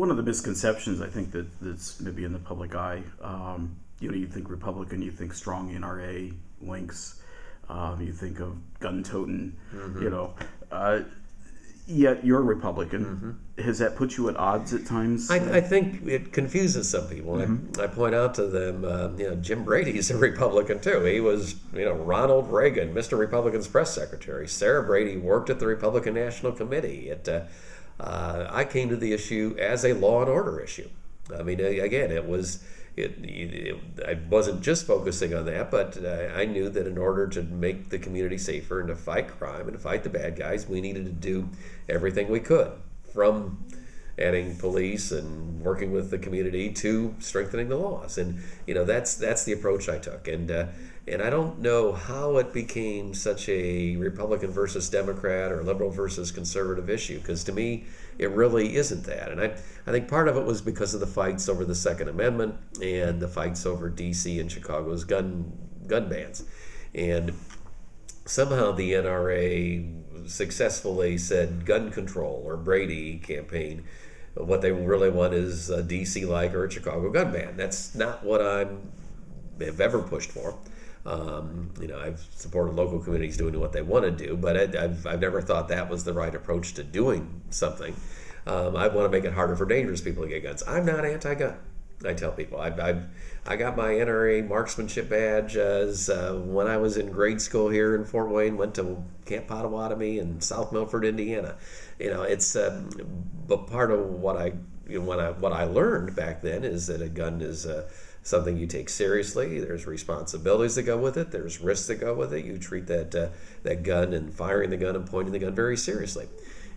one of the misconceptions I think that's maybe in the public eye, you think Republican, you think strong NRA links, you think of gun-toting, yet you're a Republican. Has that put you at odds at times? I think it confuses some people. I point out to them, Jim Brady's a Republican too. He was, Ronald Reagan, Mr. Republican's press secretary. Sarah Brady worked at the Republican National Committee. I came to the issue as a law and order issue. I mean, again, I wasn't just focusing on that, but I knew that in order to make the community safer and to fight crime and to fight the bad guys, we needed to do everything we could, from adding police and working with the community to strengthening the laws. And that's the approach I took. And I don't know how it became such a Republican versus Democrat or liberal versus conservative issue, because to me it really isn't that. And I think part of it was because of the fights over the Second Amendment and the fights over D.C. and Chicago's gun bans. And somehow the NRA successfully said gun control or Brady campaign. What they really want is a D.C.-like or a Chicago gun ban. That's not what I've ever pushed for. I've supported local communities doing what they want to do, but I've never thought that was the right approach to doing something. I want to make it harder for dangerous people to get guns. I'm not anti-gun. I tell people I got my NRA marksmanship badge when I was in grade school here in Fort Wayne. Went to Camp Potawatomi in South Milford, Indiana. It's but part of what I learned back then is that a gun is something you take seriously. There's responsibilities that go with it. There's risks that go with it. You treat that gun and firing the gun and pointing the gun very seriously.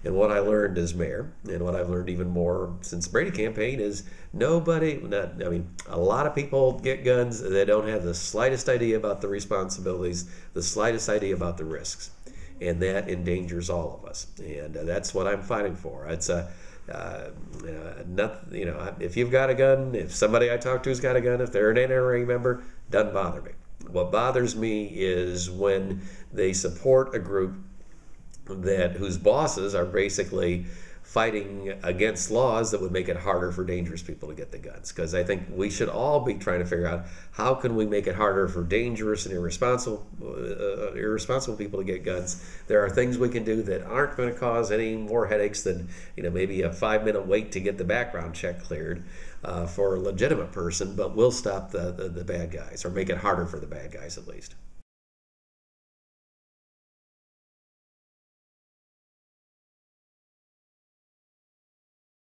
And what I learned as mayor, and what I've learned even more since the Brady campaign, is a lot of people get guns. They don't have the slightest idea about the responsibilities, the slightest idea about the risks. And that endangers all of us. And that's what I'm fighting for. It's if you've got a gun, if somebody I talk to has got a gun, if they're an NRA member, doesn't bother me. What bothers me is when they support a group whose bosses are basically fighting against laws that would make it harder for dangerous people to get the guns. Because I think we should all be trying to figure out how can we make it harder for dangerous and irresponsible people to get guns. There are things we can do that aren't going to cause any more headaches than maybe a 5-minute wait to get the background check cleared for a legitimate person, but will stop the bad guys, or make it harder for the bad guys at least.